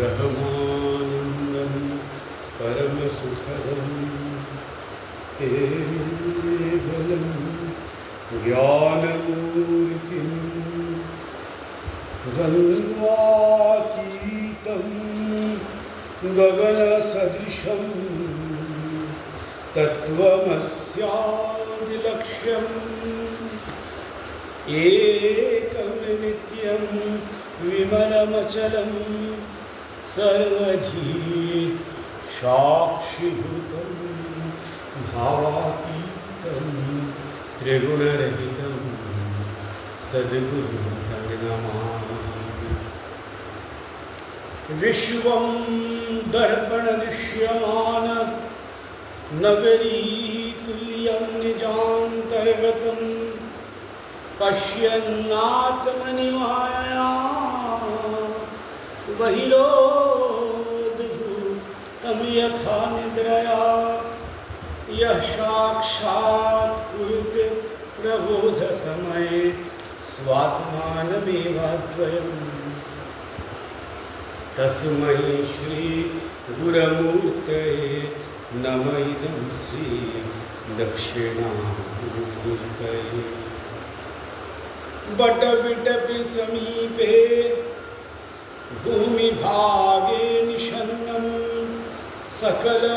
ब्रह्मानन्दं परमसुखदं केवलं ज्ञानमूर्तिं द्वन्द्वातीतं गगनसदृशं तत्त्वमस्यादिलक्ष्यम् एकं नित्यं विमलमचलं सर्वधी साक्षिभूतं भावातीतं त्रिगुणरहितं सद्गुरुं नमामि। विश्वं दर्पणदृश्यमान नगरीतुल्यं निजान्तर्गतं पश्यन्नात्मनि मायया बहिरोद्भूतं यथा निद्रया यः साक्षात् कुरुते प्रबोधसमये स्वात्मानमेवाद्वयम् तस्मै श्रीगुरमूर्तये नम इदं श्री दक्षिणामूर्तये। बटविटपि समीपे भूमिभागे निषन्नं सकलमुनिजनानां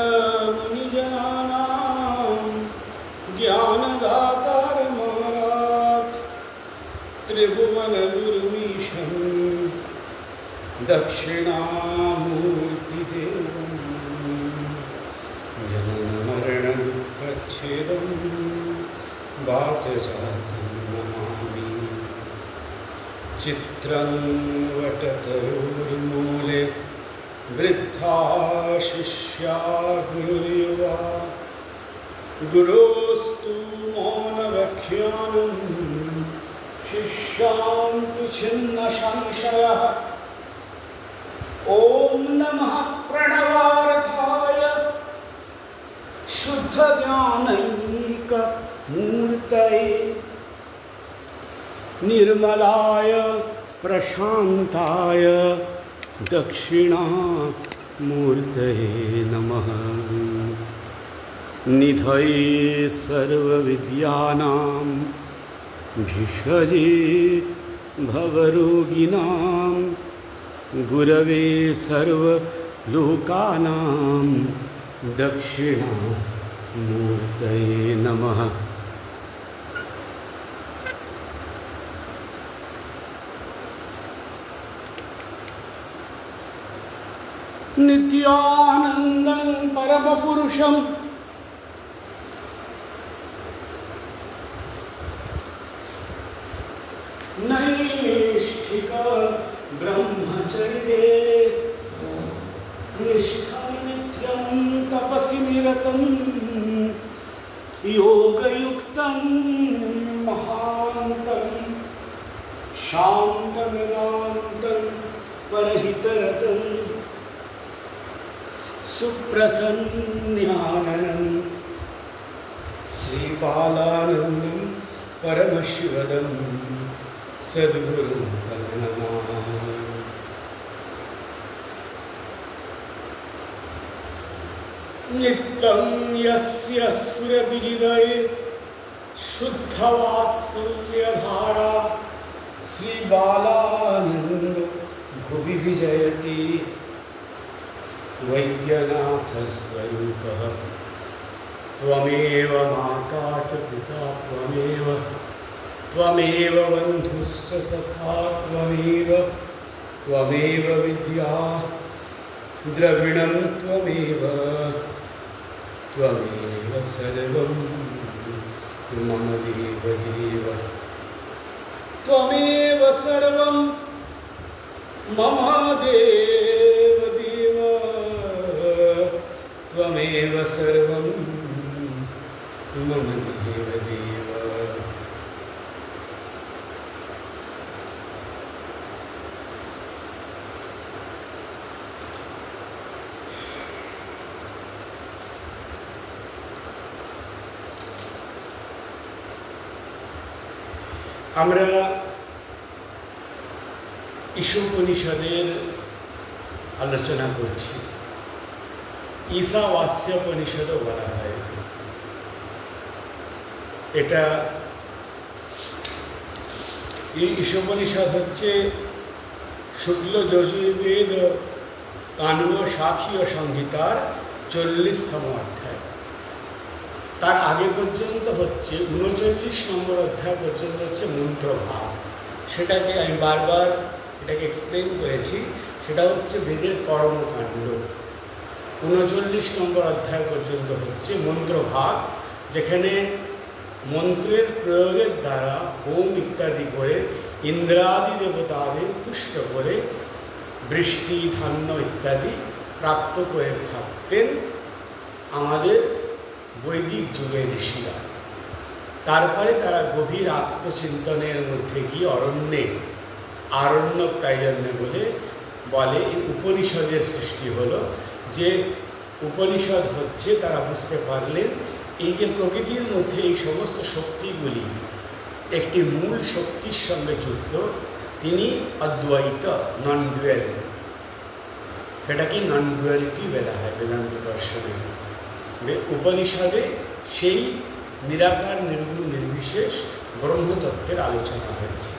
ज्ञानदातारमारात् त्रिभुवनगुरुमीशं दक्षिणामूर्तिदेवं जननमरणदुःखच्छेदं वातजातं नमामि। चित्रं वटतरुर्मूले वृद्धा शिष्या गुरुयुवा गुरोस्तु मौनव्याख्यानं शिष्यान्तु छिन्नसंशयः। ॐ नमः प्रणवार्थाय शुद्धज्ञानैकमूर्तये निर्मलाय प्रशान्ताय दक्षिणामूर्तये नमः। निधये सर्वविद्यानां भिषजे भवरोगिणां गुरवे सर्वलोकानां दक्षिणामूर्तये नमः। नित्यानन्दं परमपुरुषं नैष्ठिकीं शान्तमिदान्तं परहितरतं सुप्रसन्न्याननं श्रीबालानन्दं परमशिवदं सद्गुरुं नमामि। नित्यं यस्य सुरतिहृदये शुद्धवात्सल्यधारा श्रीबालानन्द भुवि विजयति वैद्यनाथस्वरूपः त्वमेव माता च पिता त्वमेव बन्धुश्च सखा त्वमेव विद्या द्रविणं त्वमेव सर्वं मम देवदेव त्वमेव सर्वं मम देवदेव त्वमेव सर्वं मम देवदेव। আমরা ঈশোপনিষদের আলোচনা করছি। ঈশাবাস্যোপনিষদও বলা হয়। এটা এই ঈশোপনিষদ হচ্ছে শুক্ল যজুর্বেদ কাণ্ড শাখীয় সংহিতার 40তম অধ্যায়। তার আগে পর্যন্ত হচ্ছে 39 নম্বর অধ্যায় পর্যন্ত হচ্ছে মন্ত্রভাগ। সেটাকে আমি বারবার এটাকে এক্সপ্লেন করেছি। সেটা হচ্ছে বেদের কর্মকাণ্ড। 39 নম্বর অধ্যায় পর্যন্ত হচ্ছে মন্ত্রভাগ, যেখানে মন্ত্রের প্রয়োগের দ্বারা হোম ইত্যাদি করে ইন্দ্রাদি দেবতাদের তুষ্ট করে বৃষ্টি ধান্য ইত্যাদি প্রাপ্ত করে থাকতেন আমাদের বৈদিক যুগের ঋষিরা। তারপরে তারা গভীর আত্মচিন্তনের মধ্যে গিয়ে আরণ্যক তাই জন্য বলে এই উপনিষদের সৃষ্টি হলো। যে উপনিষদ হচ্ছে তারা বুঝতে পারলেন এই যে প্রকৃতির মধ্যে এই সমস্ত শক্তিগুলি একটি মূল শক্তির সঙ্গে যুক্ত, তিনি অদ্বৈত, নন ডুয়াল। সেটাকে নন ডুয়ালিটি বলা হয় বেদান্ত দর্শনে। উপনিষদে সেই নিরাকার নির্গুণ নির্বিশেষ ব্রহ্মতত্ত্বের আলোচনা হয়েছে।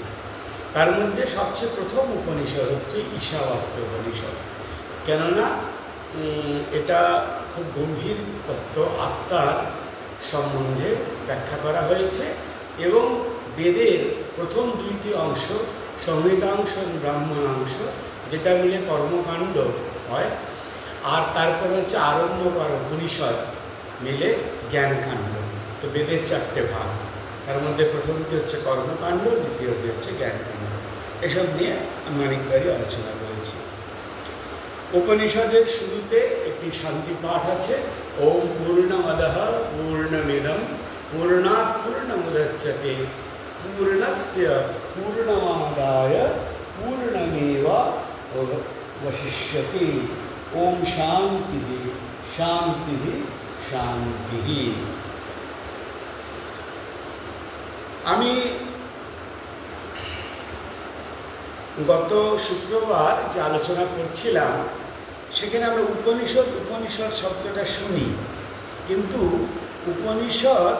তার মধ্যে সবচেয়ে প্রথম উপনিষদ হচ্ছে ঈশাবাস্য উপনিষদ। কেননা এটা খুব গম্ভীর তত্ত্ব, আত্মার সম্বন্ধে ব্যাখ্যা করা হয়েছে। এবং বেদের প্রথম 2টি অংশ, সংহিতাংশ ব্রাহ্মণাংশ, যেটা মিলে কর্মকাণ্ড হয়, আর তারপর হচ্ছে আরণ্যক আর উপনিষদ মিলে জ্ঞানকাণ্ড। তো বেদের 4টে ভাগ, তার মধ্যে প্রথমটি হচ্ছে কর্মকাণ্ড, দ্বিতীয়টি হচ্ছে জ্ঞানকাণ্ড। এসব নিয়ে আমি অনেকবারই আলোচনা করেছি। উপনিষদের শুরুতে একটি শান্তি পাঠ আছে, ওম পূর্ণমদঃ পূর্ণমিদং পূর্ণাৎ পূর্ণমুদচ্যতে পূর্ণস্য পূর্ণমাদায় পূর্ণমেবাবশিষ্যতে। ওম শান্তিঃ শান্তিঃ শান্তিঃ। আমি গত শুক্রবার যে আলোচনা করছিলাম সেখানে আমরা উপনিষদ শব্দটা শুনি, কিন্তু উপনিষদ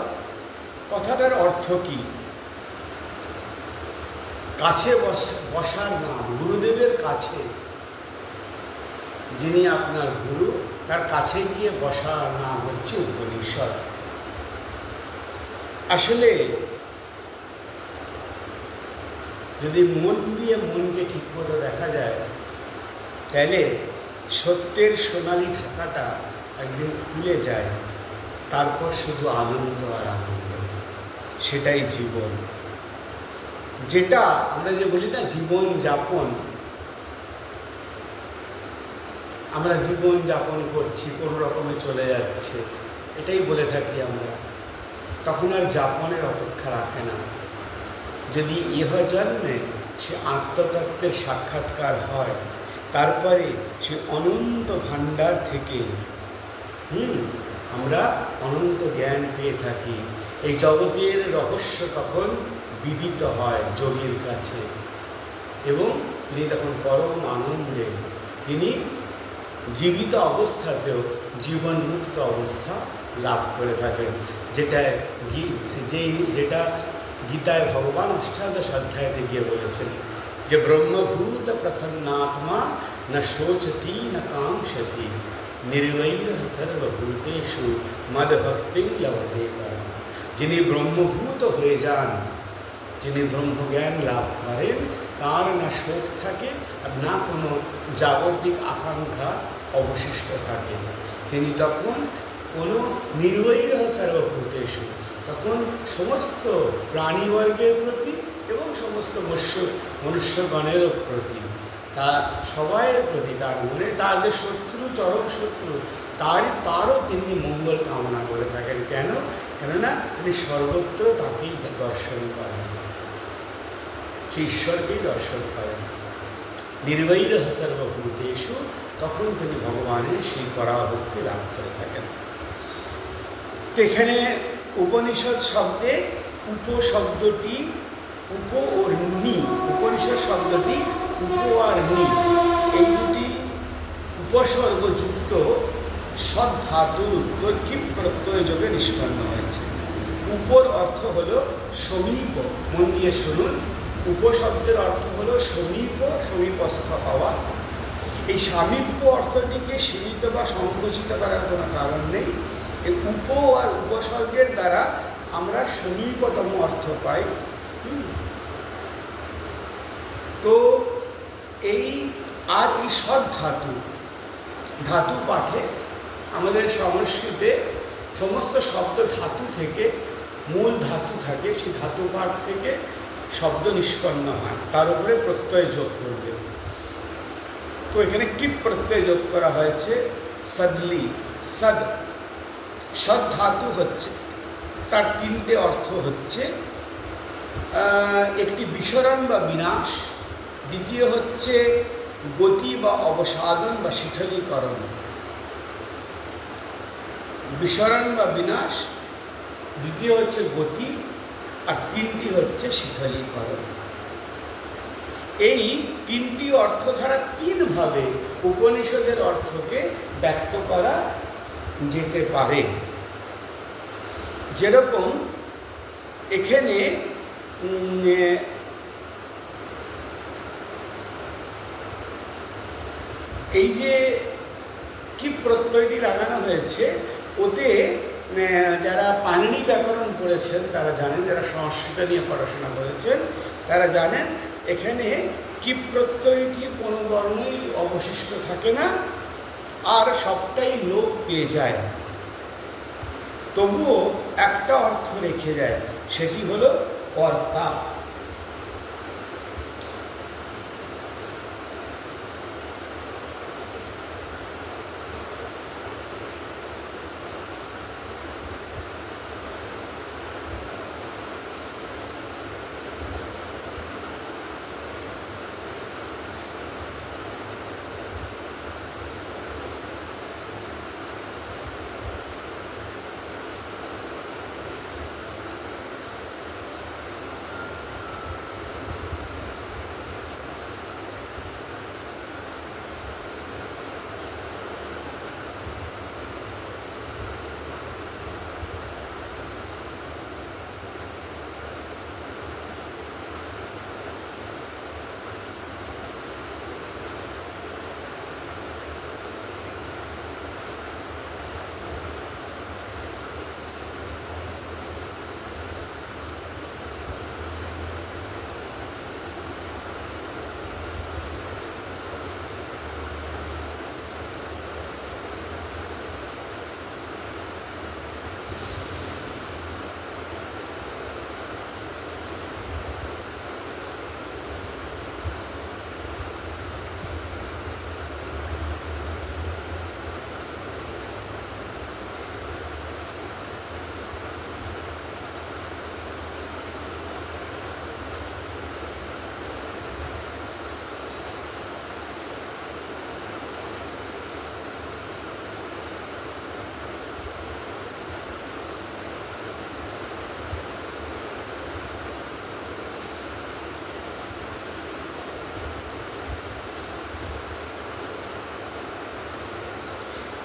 কথাটার অর্থ কি? কাছে বসার নাম, গুরুদেবের কাছে, যিনি আপনার গুরু তার কাছে গিয়ে বসার নাম হচ্ছে উপনিষদ। আসলে যদি মন দিয়ে মনকে ঠিক মতো দেখা যায়, তাহলে সত্যের সোনালি ঢাকাটা একদিন খুলে যায়। তারপর শুধু আনন্দ আর আনন্দ, সেটাই জীবন। যেটা আমরা যে বলি না জীবন যাপন, আমরা জীবন যাপন করছি, কোনো রকমে চলে যাচ্ছে, এটাই বলে থাকি আমরা। তখন আর যাপনের অপেক্ষা রাখে না। যদি ইহ জন্মে সে আত্মতত্ত্বের সাক্ষাৎকার হয়, তারপরে সে অনন্ত ভাণ্ডার থেকে আমরা অনন্ত জ্ঞান পেয়ে থাকি। এই জগতের রহস্য তখন বিদিত হয় যোগীর কাছে, এবং তিনি তখন পরম আনন্দে তিনি জীবিত অবস্থাতেও জীবনমুক্ত অবস্থা লাভ করে থাকেন, যেটা গীতায় ভগবান অষ্টাদশ অধ্যায়তে গিয়ে বলেছেন যে ব্রহ্মভূত প্রসন্নাত্মা না শোচতি না কাঙ্ক্ষতি নির্বৈর সর্বভূতেষু মদভক্তি লভতে পরম। যিনি ব্রহ্মভূত হয়ে যান, যিনি ব্রহ্মজ্ঞান লাভ করেন, তার না শোক থাকে আর না কোনো জাগতিক আকাঙ্ক্ষা অবশিষ্ট থাকে। তিনি তখন কোনো নির্বৈর সর্বভূতেষু, তখন সমস্ত প্রাণীবর্গের প্রতি এবং সমস্ত মনুষ্যগণেরও প্রতি, তার সবাইয়ের প্রতি, তার মনে তার যে শত্রু, চরম শত্রু, তারও তিনি মঙ্গল কামনা করে থাকেন। কেননা তিনি সর্বত্র তাকেই দর্শন করেন, সে ঈশ্বরকেই দর্শন করেন। নির্বৈর সর্বভূতেষু, তখন তিনি ভগবানের সেই পরাভক্তি লাভ করে থাকেন। তো এখানে উপনিষদ শব্দে উপশব্দটি উপ ও নি, উপনিষদ শব্দটি উপ আর নি এই দুটি উপসর্গযুক্ত সদ্ধাতুর উত্তর কিপ প্রত্যয় যোগে নিষ্পন্ন হয়েছে। উপর অর্থ হল সমীপ, মন দিয়ে শুনুন। উপশব্দের অর্থ হল সমীপ, সমীপস্থ হওয়া। এই সামীপ্য অর্থটিকে সীমিত বা সংকুচিত করার কোনো কারণ নেই। এই উপ আর উপসর্গের দ্বারা আমরা সমীপতম অর্থ পাই। তো এই সদ্ধাতু, ধাতু পাঠে আমাদের সংস্কৃতে সমস্ত শব্দ ধাতু থেকে, মূল ধাতু থাকে, সেই ধাতু পাঠ থেকে শব্দ নিষ্পন্ন হয়, তার উপরে প্রত্যয় যোগ করবে। তো এখানে কি প্রত্যয় যোগ করা হয়েছে? সদলি, সদ, সদ ধাতু হচ্ছে, তার তিনটে অর্থ হচ্ছে, একটি বিসরণ বা বিনাশ, দ্বিতীয় হচ্ছে গতি বা অবসাদন বা শিথিলীকরণ। বিসরণ বা বিনাশ, দ্বিতীয় হচ্ছে গতি, আর তিনটি হচ্ছে শিথিলীকরণ। এই তিনটি অর্থ দ্বারা তিনভাবে উপনিষদের অর্থকে ব্যক্ত করা যেতে পারে। যেরকম এখানে এই যে কি প্রত্যয়টি লাগানো হয়েছে, ওতে যারা পাণিনি ব্যাকরণ পড়েছেন তারা জানেন, যারা সংস্কৃত নিয়ে পড়াশোনা করেছেন তারা জানেন, এখানে কি প্রত্যয়টি কোনো বর্ণই অবশিষ্ট থাকে না, আর সবটাই লোপ পেয়ে যায়। তবুও একটা অর্থ রেখে যায়, সেটি হলো কর্তা।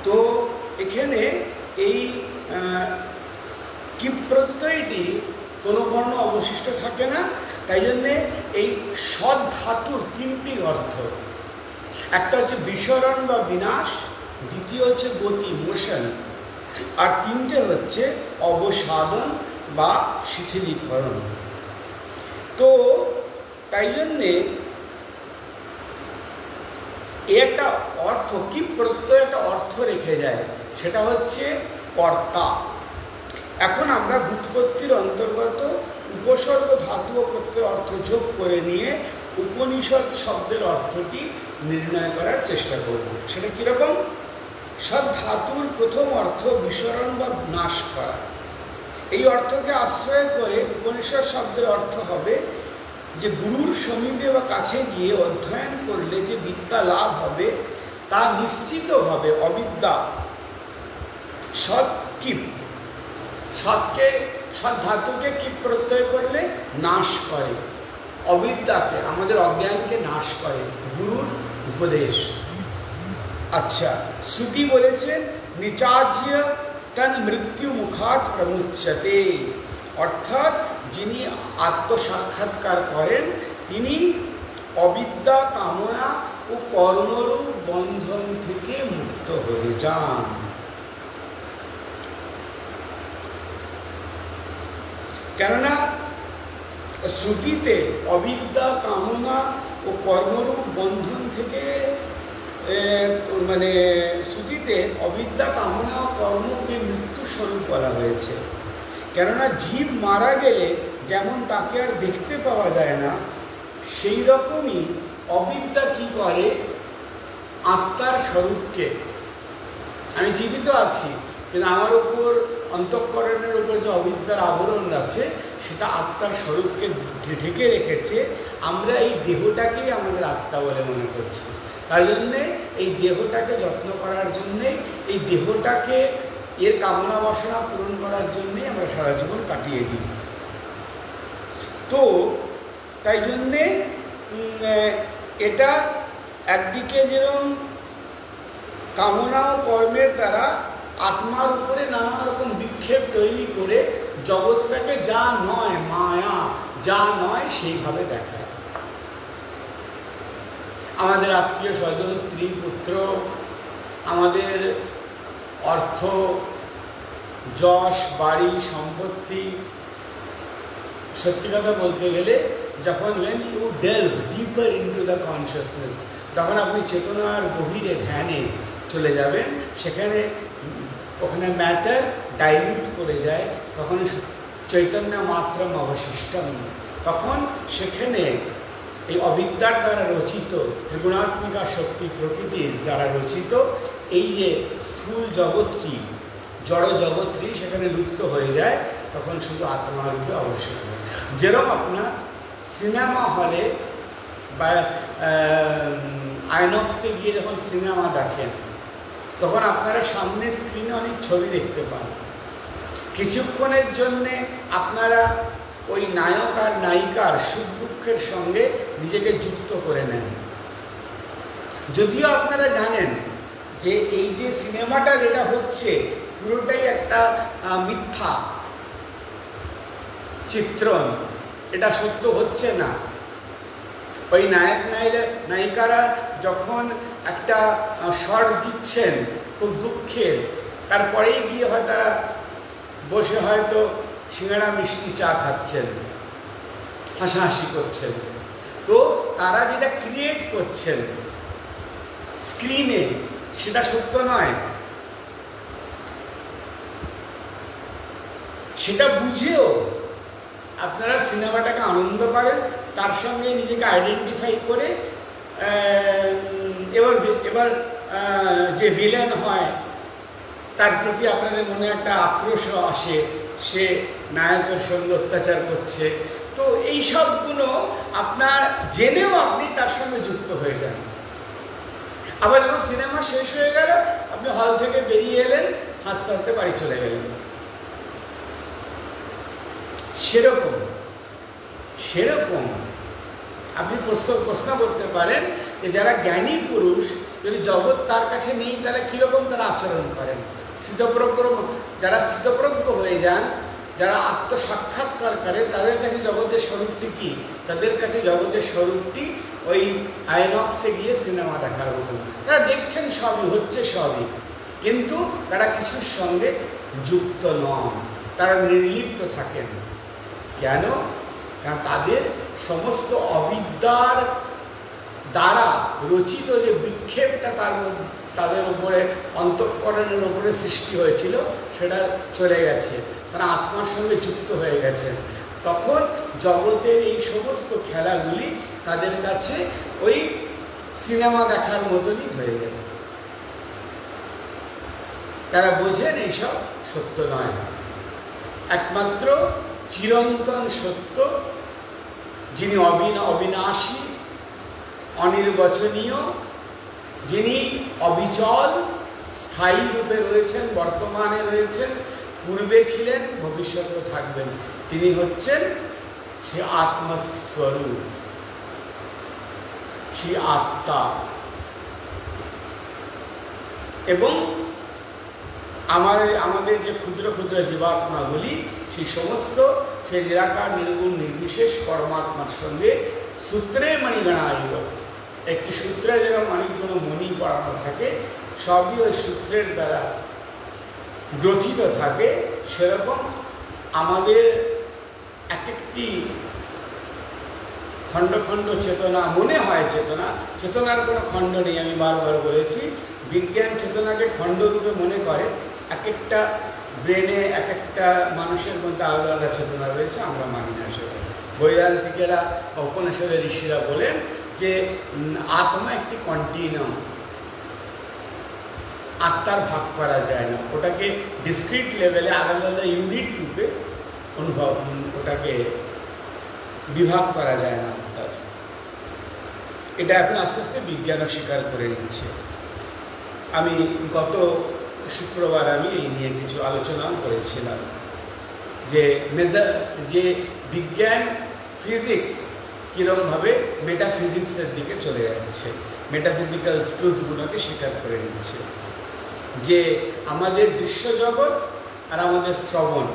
তো এখানে এই কি প্রত্যয়টি কোনো বর্ণ অবশিষ্ট থাকে না, তাই জন্যে এই সৎ ধাতুর তিনটি অর্থ, একটা হচ্ছে বিসরণ বা বিনাশ, দ্বিতীয় হচ্ছে গতি মোশন, আর তিনটে হচ্ছে অবসাদন বা শিথিলীকরণ। তো তাই জন্যে একটা অর্থ কি প্রত্যয় একটা অর্থ রেখে যায়, সেটা হচ্ছে কর্তা। এখন আমরা ব্যুৎপত্তির অন্তর্গত উপসর্গ ধাতু ও প্রত্যয় অর্থ যোগ করে নিয়ে উপনিষদ শব্দের অর্থটি নির্ণয় করার চেষ্টা করব। সেটা কীরকম? সৎ ধাতুর প্রথম অর্থ বিসরণ বা নাশ করা। এই অর্থকে আশ্রয় করে উপনিষদ শব্দের অর্থ হবে যে গুরুর সমীপে বা কাছে গিয়ে অধ্যয়ন করলে যে বিদ্যা লাভ হবে তা নিশ্চিতভাবে অবিদ্যা। সৎ কি সৎকে, সৎ ধাতুকে কি প্রত্যয় করলে নাশ করে, অবিদ্যাকে, আমাদের অজ্ঞানকে নাশ করে গুরুর উপদেশ। আচ্ছা, শ্রুতি বলেছেন নিচাজ্য তন মৃত্যু মুখাত প্রমুচ্যতে, অর্থাৎ যিনি আত্মসাক্ষাৎকার করেন তিনি অবিদ্যা, কামনা ও কর্মরূপ বন্ধন থেকে মুক্ত হয়ে যান। কেননা শ্রুতিতে অবিদ্যা, কামনা ও কর্মরূপ বন্ধন থেকে মানে শ্রুতিতে অবিদ্যা, কামনা ও কর্মকে মৃত্যু স্বরূপ বলা হয়েছে। কেননা জীব মারা গেলে যেমন তাকে আর দেখতে পাওয়া যায় না, সেই রকমই অবিদ্যা কি করে, আত্মার স্বরূপকে, আমি জীবিত আছি কিন্তু আমার উপর অন্তঃকরণের উপর যে অবিদ্যার আবরণ আছে সেটা আত্মার স্বরূপকে ঢেকে রেখেছে। আমরা এই দেহটাকেই আমাদের আত্মা বলে মনে করছি, তার জন্যে এই দেহটাকে যত্ন করার জন্যে, এই দেহটাকে এর কামনা বাসনা পূরণ করার জন্যে আমরা সারা জীবন কাটিয়ে দিই। তো তাই জন্যে এটা একদিকে যেরকম কামনা ও কর্মের দ্বারা আত্মার উপরে নানা রকম বিক্ষেপ তৈরি করে জগৎটাকে যা নয়, মায়া যা নয় সেইভাবে দেখায়। আমাদের আত্মীয় স্বজন, স্ত্রী, পুত্র, আমাদের অর্থ, যশ, বাড়ি, সম্পত্তি, সত্যি কথা বলতে গেলে যখন when you delve deeper into the consciousness, তখন আপনি চেতনার গভীরে ধ্যানে চলে যাবেন, সেখানে ওখানে ম্যাটার ডাইলিউট করে যায়, তখন চৈতন্য মাত্রম অবশিষ্টম, তখন সেখানে এই অবিদ্যার দ্বারা রচিত ত্রিগুণাত্মিকা শক্তি প্রকৃতির দ্বারা রচিত এই যে স্থূল জগৎটি, জড় জগৎটি সেখানে লুপ্ত হয়ে যায়, তখন শুধু আত্মারূপে অবশিষ্ট হয়। যেরকম আপনার সিনেমা হলে বা আইনক্সে গিয়ে যখন সিনেমা দেখেন, তখন আপনারা সামনে স্ক্রিনে অনেক ছবি দেখতে পান। কিছুক্ষণের জন্যে আপনারা ওই নায়ক আর নায়িকার সুখ দুঃখের সঙ্গে নিজেকে যুক্ত করে নেন, যদিও আপনারা জানেন যে এই যে সিনেমাটা যেটা হচ্ছে পুরোটাই একটা মিথ্যা চিত্রণ, এটা সত্য হচ্ছে না। ওই নায়ক নায়িকারা যখন একটা শট দিচ্ছেন খুব দুঃখের, তারপরেই গিয়ে হয় তারা বসে হয়তো সিঙ্গাড়া মিষ্টি চা খাচ্ছেন, হাসাহাসি করছেন। তো তারা যেটা ক্রিয়েট করছেন স্ক্রিনে সেটা সত্য নয়, সেটা বুঝেও আপনারা সিনেমাটাকে আনন্দ করেন, তার সঙ্গে নিজেকে আইডেন্টিফাই করে এবার যে ভিলেন হয় তার প্রতি আপনাদের মনে একটা আক্রোশ আসে, সে নায়কের সঙ্গে অত্যাচার করছে। তো এই সবগুলো আপনার জেনেও আপনি তার সঙ্গে যুক্ত হয়ে যান। আবার যখন সিনেমা শেষ হয়ে গেল, আপনি হল থেকে বেরিয়ে এলেন, হাসতে হাসতে বাড়ি চলে গেলেন। সেরকম আপনি প্রশ্ন করতে পারেন যে যারা জ্ঞানী পুরুষ, যদি জগৎ তার কাছে নেই তাহলে কীরকম তারা আচরণ করেন? যারা স্থিতপ্রজ্ঞ হয়ে যান, যারা আত্মসাক্ষাৎকার করেন, তাদের কাছে জগতের স্বরূপটি কী? তাদের কাছে জগতের স্বরূপটি ওই আইনক্সে গিয়ে সিনেমা দেখার মতো। তারা দেখছেন সবই, হচ্ছে সবই, কিন্তু তারা কিছুর সঙ্গে যুক্ত নন, তারা নির্লিপ্ত থাকেন। কেন? কারণ তাদের সমস্ত অবিদ্যার দ্বারা রচিত যে বিক্ষেপটা তাদের উপরে, অন্তঃকরণের উপরে সৃষ্টি হয়েছিল, সেটা চলে গেছে, তারা আত্মার সঙ্গে যুক্ত হয়ে গেছেন। তখন জগতের এই সমস্ত খেলাগুলি তাদের কাছে ওই সিনেমা দেখার মতনই হয়ে যাবে। তারা বোঝেন এইসব সত্য নয়, একমাত্র চিরন্তন সত্য, যিনি অবিনাশী, অনির্বচনীয়, যিনি অবিচল, স্থায়ী রূপে রয়েছেন, বর্তমানে রয়েছেন, পূর্বে ছিলেন, ভবিষ্যতেও থাকবেন, তিনি হচ্ছেন সে আত্মস্বরূপ, সে আত্মা। এবং আমাদের যে ক্ষুদ্র ক্ষুদ্র জীবাত্মাগুলি, সেই সমস্ত সেই নিরাকার নির্গুণ নির্বিশেষ পরমাত্মার সঙ্গে সূত্রে মণিগণায়িব, একটি সূত্রে যেরকম অনেকগুলো মণি পড়ানো থাকে, সবই ওই সূত্রের দ্বারা গ্রথিত থাকে, সেরকম আমাদের এক একটি খণ্ড খণ্ড চেতনা মনে হয়। চেতনার কোনো খণ্ড নেই, আমি বারবার বলেছি। বিজ্ঞান চেতনাকে খণ্ডরূপে মনে করে। এক একটা ব্রেনে এক একটা মানুষের মধ্যে আলাদা আলাদা চেতনা রয়েছে, আমরা মানি না সেটা। বৈদান্তিকেরা, উপনিষদের ঋষিরা বলেন যে আত্মা একটি কন্টিনিউম, আত্মার ভাগ করা যায় না, ওটাকে ডিসক্রিট লেভেলে আলাদা আলাদা ইউনিট রূপে ওটাকে বিভাগ করা যায় না। এটা এখন আস্তে আস্তে বিজ্ঞানও স্বীকার করে নিচ্ছে। আমি গত শুক্রবার আমি এই নিয়ে কিছু আলোচনাও করেছিলাম যে বিজ্ঞান ফিজিক্স কীরকমভাবে মেটাফিজিক্সের দিকে চলে যাচ্ছে, মেটাফিজিক্যাল ট্রুথগুলোকে স্বীকার করে নিচ্ছে, যে আমাদের দৃশ্যজগৎ আর আমাদের শ্রবণ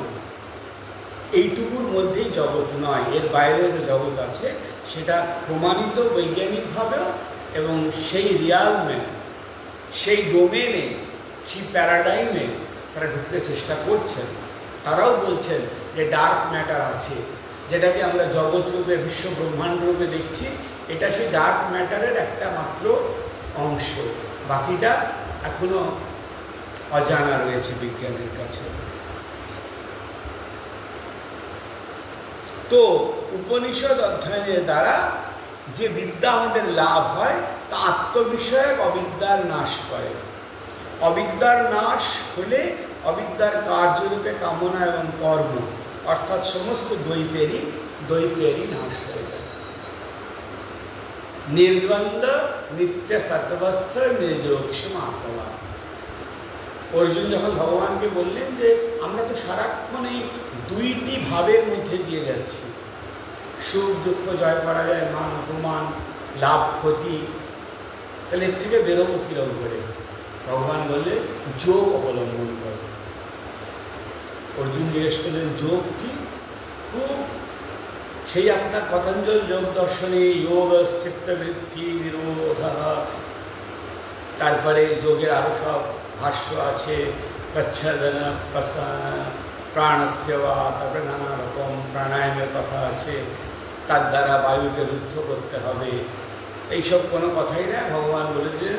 এইটুকুর মধ্যেই জগৎ নয়, এর বাইরে যে জগৎ আছে সেটা প্রমাণিত বৈজ্ঞানিকভাবেও, এবং সেই রিয়ালমে, সেই ডোমেনে, সেই প্যারাডাইমে তারা ঢুকতে চেষ্টা করছেন। তারাও বলছেন যে ডার্ক ম্যাটার আছে, যেটাকে আমরা জগৎ রূপে, বিশ্ব ব্রহ্মাণ্ড রূপে দেখছি, এটা সেই ডার্ক ম্যাটারের একটা মাত্র অংশ, বাকিটা এখনো অজানা রয়েছে বিজ্ঞানের কাছে। তো উপনিষদ অধ্যয়নের দ্বারা যে বিদ্যা আমাদের লাভ হয় তা আত্মবিষয়ক অবিদ্যার নাশ করে। অবিদ্যার নাশ হলে অবিদ্যার কার্যরূপে কামনা এবং কর্ম, অর্থাৎ সমস্ত দ্বৈতেরই নাশ হয়ে যায়। নির্দ্বন্দ্ব নিত্য সত্ত্বস্থ নির্যোগসীম আত্মা। অর্জুন যখন ভগবানকে বললেন যে আমরা তো সারাক্ষণ এই দুইটি ভাবের মধ্যে দিয়ে যাচ্ছি, সুখ দুঃখ জয় করা যায়, মান অপমান, লাভ ক্ষতি, তাহলে এর থেকে বেরোবো কিরম করে? ভগবান বললে যোগ অবলম্বন করো। অর্জুন জিজ্ঞেস করলেন যোগ কি? খুব সেই আপনার পতঞ্জল যোগ দর্শনে যোগ চিত্তবৃত্তি নিরোধ, তারপরে যোগের আরও সব ভাষ্য আছে, কচ্ছদন প্রাণস্যবা, তারপরে নানা রকম প্রাণায়ামের কথা আছে, তার দ্বারা বায়ুকে রুদ্ধ করতে হবে, এইসব কোনো কথাই না। ভগবান বলেছেন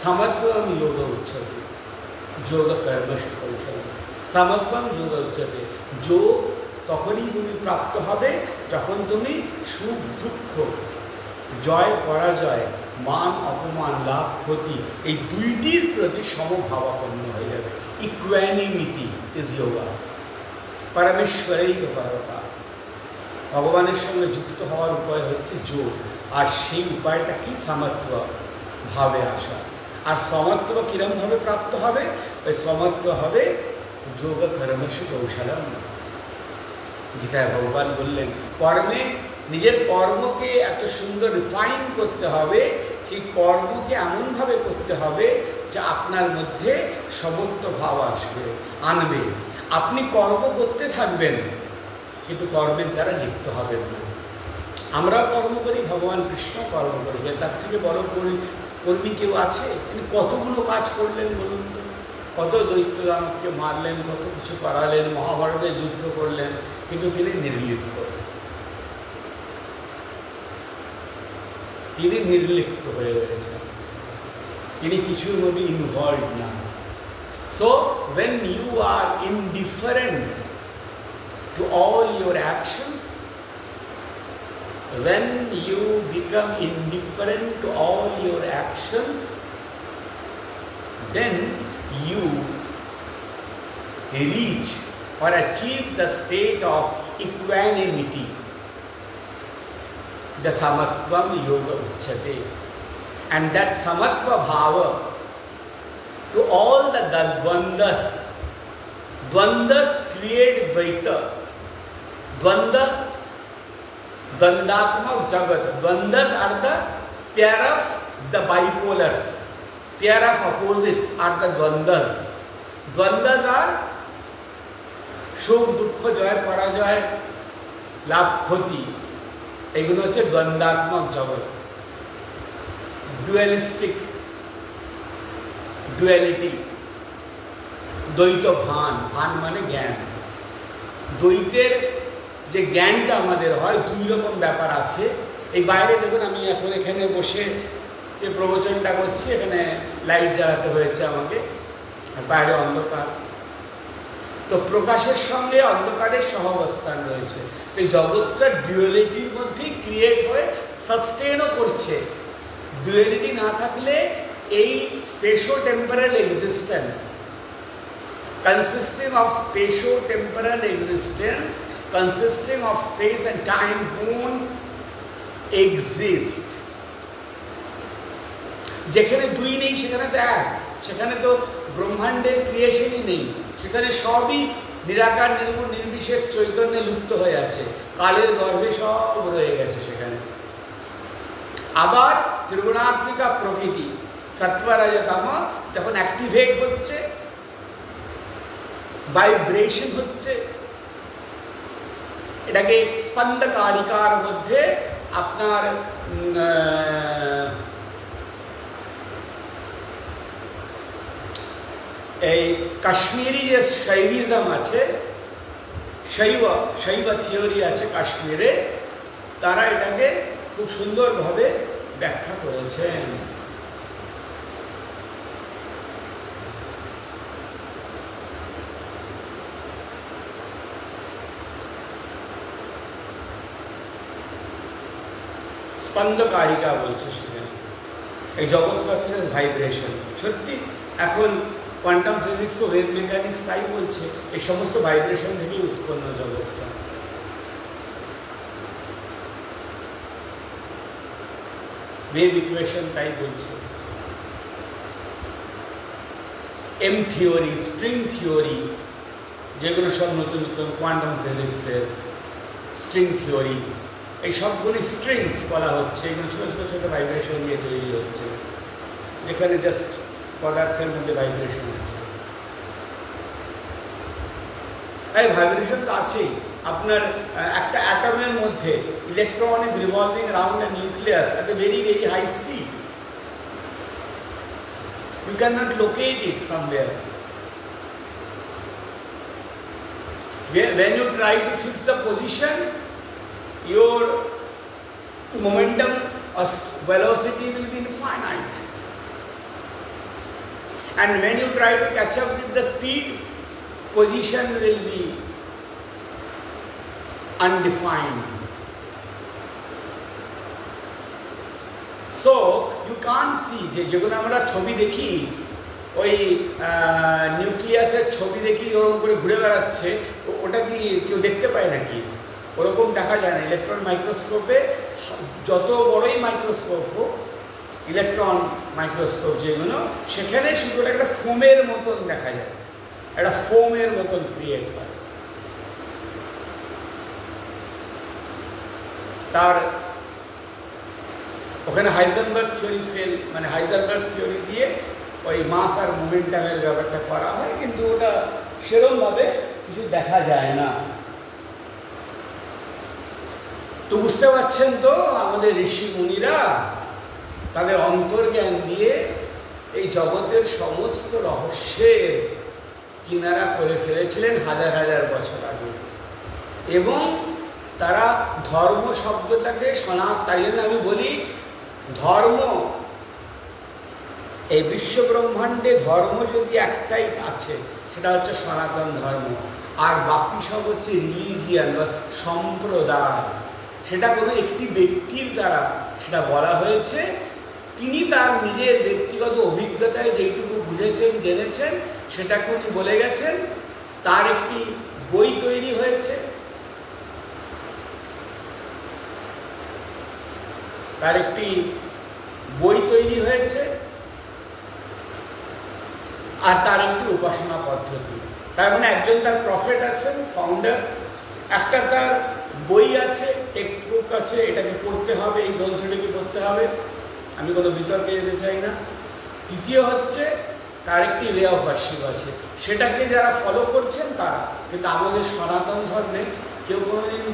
সমত্বম যোগ উচ্চতে, যোগ কর্মসু কৌশল, সমত্বম যোগ উচ্চতে। যোগ তখনই তুমি প্রাপ্ত হবে যখন তুমি সুখ দুঃখ, জয় পরাজয়, মান অপমান, লাভ ক্ষতি, এই দুইটির প্রতি সমভাবাপন্ন হয়ে যাবে। Equanimity is yoga. পরমেশ্বরেই পরতা, ভগবানের সঙ্গে যুক্ত হওয়ার উপায় হচ্ছে যোগ। আর সেই উপায়টা কি? সমত্ব ভাবে আসা। আর সমত্ব কিরমভাবে প্রাপ্ত হবে? ওই সমত্ব হবে যোগ কর্মসু কৌশলম। গীতায় ভগবান বললেন কর্মে নিজের কর্মকে এত সুন্দর রিফাইন করতে হবে, সেই কর্মকে এমনভাবে করতে হবে যে আপনার মধ্যে সমত্ব ভাব আনবে। আপনি কর্ম করতে থাকবেন, কিন্তু কর্মের দ্বারা লিপ্ত হবেন না। আমরা কর্ম করি, ভগবান কৃষ্ণ কর্ম করেছেন, তার থেকে বড় কর্মী কেউ আছে? তিনি কতগুলো কাজ করলেন বলুন তো। কত দৈত্য দানবকে মারলেন, কত কিছু করালেন, মহাভারতে যুদ্ধ করলেন, কিন্তু তিনি নির্লিপ্ত। তিনি নির্লিপ্ত হয়ে রয়েছেন, তিনি কিছুর মধ্যে ইনভলভ না। So when you are indifferent to all your actions, when you become indifferent to all your actions, then you reach or achieve the state of equanimity. The samatvam yoga uchyate. And that samatva bhava to all the dvandvas. Dvandvas create dvaita. Dvandatmak jagat. Dvandvas are the pair of the bipolars. Pair of opposites are the dvandvas. Dvandvas are সুখ দুঃখ, জয় পরাজয়, লাভ ক্ষতি। এগুলো হচ্ছে দ্বন্দ্বাত্মক জগৎ, duality, দ্বৈত ভান। ভান মানে জ্ঞান। দ্বৈতের যে জ্ঞানটা আমাদের হয়, দুই রকম ব্যাপার আছে। এই বাইরে দেখুন, আমি এখন এখানে বসে যে প্রবচনটা করছি, এখানে লাইট জ্বালাতে হয়েছে আমাকে, আর বাইরে অন্ধকার। তো প্রকাশের সঙ্গে অন্ধকারের সহাবস্থান রয়েছে। এই জগৎটা ডুয়ালিটির মধ্যেই ক্রিয়েট হয়ে সাস্টেনও করছে। ডুয়ালিটি না থাকলে এই স্পেশো-টেম্পোরাল existence, consisting of spatio-temporal existence, consisting of space and time won't exist. যেখানে দুই নেই সেখানে তো এক, সেখানে তো ব্রহ্মাণ্ডের ক্রিয়েশনই নেই, সেখানে সবই নিরাকার, নির্গুণ, নির্বিশেষ চৈতন্যে লুপ্ত হয়ে আছে, কালের গর্ভে সব রয়ে গেছে সেখানে। আবার ত্রিগুণাত্মিকা প্রকৃতি সত্ত্ব-রজ-তম যখন অ্যাক্টিভেট হচ্ছে, ভাইব্রেশন হচ্ছে, এটাকে স্পন্দকারিকার মধ্যে আপনার এই কাশ্মীরি যে শৈবিজম আছে, শৈব থিওরি আছে কাশ্মীরে, তারা এটাকে খুব সুন্দরভাবে ব্যাখ্যা করেছেন। স্পন্দকারিকা বলছে সেখানে, এই জগৎ হচ্ছে ভাইব্রেশন। সত্যি এখন কোয়ান্টাম ফিজিক্স ও ওয়েভ মেকানিক্স তাই বলছে, এই সমস্ত ভাইব্রেশন থেকেই উৎপন্ন জগৎটা। ওয়েভ ইকুয়েশন তাই বলছে। এম থিওরি, স্ট্রিং থিওরি, যেগুলো সব নতুন নতুন কোয়ান্টাম ফিজিক্সের স্ট্রিং থিওরি, এই সবগুলি স্ট্রিংস বলা হচ্ছে। এগুলো ছোটো ছোটো ছোটো ভাইব্রেশন দিয়ে তৈরি হচ্ছে, যেখানে জাস্ট পদার্থের মধ্যে ভাইব্রেশন আছে। এই ভাইব্রেশন তো আছেই। আপনার একটা অ্যাটমের মধ্যে electron is revolving around the nucleus at a very very high speed. You cannot locate it somewhere. When you try to fix the position, your momentum or velocity will be infinite. And when you try to catch up with the speed, position will be undefined. So you can't see, যেগুলো আমরা ছবি দেখি, ওই নিউক্লিয়াসের ছবি দেখি ওরকম করে ঘুরে বেড়াচ্ছে, ওটা কি কেউ দেখতে পায় নাকি? ওরকম দেখা যায় না। ইলেকট্রন মাইক্রোস্কোপে যত বড়ই মাইক্রোস্কোপ হোক, ইলেকট্রন মাইক্রোস্কোপ যেগুলো, সেখানে শুধু একটা ফোমের মতন দেখা যায়, একটা ফোমের মতন ক্রিয়েট হয়। তার ওখানে হাইজেনবার্গ থিওরি ফেল, মানে হাইজেনবার্গ থিওরি দিয়ে ওই মাস আর মোমেন্টামের ব্যাপারটা করা হয়, কিন্তু ওটা সেরকমভাবে কিছু দেখা যায় না। তো বুঝতে পারছেন তো, আমাদের ঋষি মুনিরা তাদের অন্তর্জ্ঞান দিয়ে এই জগতের সমস্ত রহস্যের কিনারা করে ফেলেছিলেন হাজার হাজার বছর আগে। এবং তারা ধর্ম শব্দটাকে তাই জন্য আমি বলি ধর্ম, এই বিশ্বব্রহ্মাণ্ডে ধর্ম যদি একটাই আছে সেটা হচ্ছে সনাতন ধর্ম, আর বাকি সব হচ্ছে রিলিজিয়ান বা সম্প্রদায়। সেটা কোনো একটি ব্যক্তির দ্বারা সেটা বলা হয়েছে, তিনি তার নিজের ব্যক্তিগত অভিজ্ঞতায় যেটুকু বুঝেছেন জেনেছেন সেটাকে উনি বলে গেছেন। তার একটি বই তৈরি হয়েছে, আর তার একটি উপাসনা পদ্ধতি। তার মানে একজন তার প্রফেট আছেন, ফাউন্ডার, একটা তার বই আছে, টেক্সট বুক আছে, এটাকে পড়তে হবে, এই গ্রন্থটাকে পড়তে হবে, আমি কোনো বিতর্কে যেতে চাই না। তৃতীয় হচ্ছে তার একটি ওয়ে অফ ওয়ার্শিপ আছে, সেটাকে যারা ফলো করছেন তারা। কিন্তু আমাদের সনাতন ধর্মে কেউ কোনোদিন,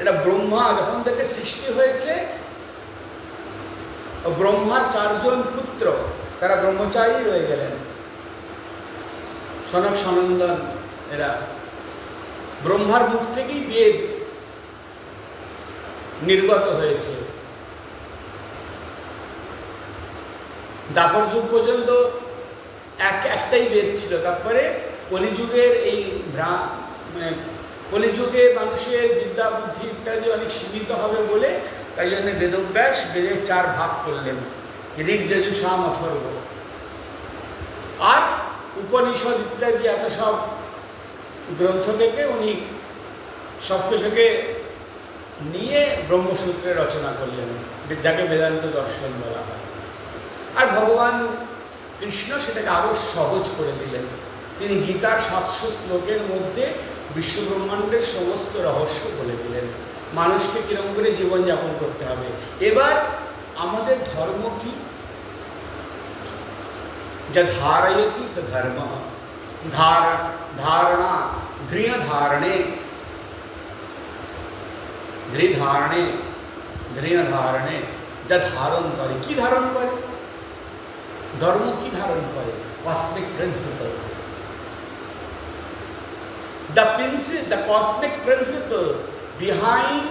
এটা ব্রহ্মা যখন থেকে সৃষ্টি হয়েছে, ব্রহ্মার 4 জন পুত্র তারা ব্রহ্মচারী রয়ে গেলেন। সনক সনন্দন এরা ব্রহ্মার মুখ থেকেই বেদ নির্গত হয়েছে। দ্বাপর যুগ পর্যন্ত একটাই বেদ ছিল। তারপরে কলিযুগের এই কলিযুগে মানুষের বিদ্যা বুদ্ধি ইত্যাদি অনেক সীমিত হবে বলে তাই জন্য বেদব্যাস বেদের 4 ভাগ করলেন, ঋগ, যজুঃ, সাম, অথর্ব। আর উপনিষদ ইত্যাদি এত সব গ্রন্থ থেকে উনি সব কিছুকে নিয়ে ব্রহ্মসূত্রে রচনা করলেন, যাকে বেদান্ত দর্শন বলা হয়। আর ভগবান কৃষ্ণ সেটাকে আরো সহজ করে দিলেন। তিনি গীতার 700 শ্লোকের মধ্যে বিশ্বব্রহ্মাণ্ডের সমস্ত রহস্য বলে দিলেন, মানুষকে কিরকম করে জীবনযাপন করতে হবে। এবার আমাদের ধর্ম কি? যা ধারয়তি স ধর্ম, ধারণা, দৃঢ় ধারণে, যা ধারণ করে। কি ধারণ করে? ধর্ম কি ধারণ করে? Cosmic principle. The cosmic principle behind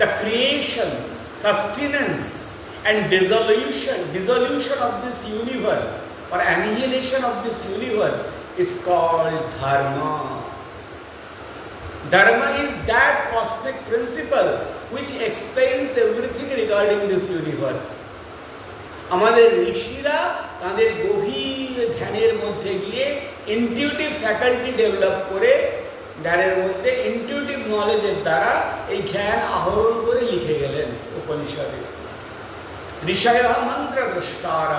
the creation, sustenance and dissolution of this universe or annihilation of this universe is called dharma. Dharma is that cosmic principle which explains everything regarding this universe. আমাদের ঋষিরা তাদের গভীর ধ্যানের মধ্যে গিয়ে intuitive faculty develop করে, ধ্যানের মধ্যে ইনটিউটিভ নলেজের দ্বারা এই জ্ঞান আহরণ করে লিখে গেলেন উপনিষদে। ঋষয় মন্ত্র দ্রষ্টারঃ,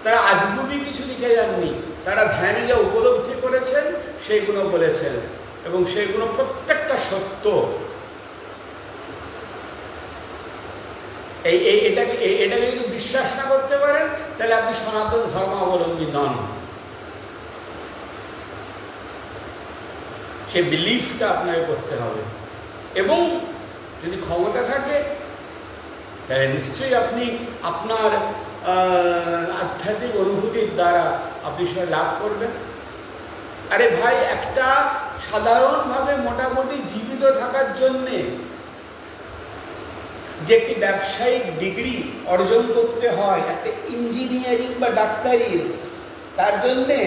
তারা আজগুবি কিছু লিখে যাননি, তারা ধ্যানে যা উপলব্ধি করেছেন সেইগুলো বলেছেন, এবং সেইগুলো প্রত্যেকটা সত্য। এটাকে যদি বিশ্বাস না করতে পারেন তাহলে আপনি সনাতন ধর্মাবলম্বী নন। সে বিলিফটা আপনাকে করতে হবে, এবং যদি ক্ষমতা থাকে তাহলে নিশ্চয়ই আপনি আপনার আধ্যাত্মিক অনুভূতির দ্বারা আপনি সেটা লাভ করবেন। আরে ভাই, একটা সাধারণভাবে মোটামুটি জীবিত থাকার জন্যে যে একটি ব্যবসায়িক ডিগ্রি অর্জন করতে হয়, একটা ইঞ্জিনিয়ারিং বা ডাক্তারির, তার জন্যে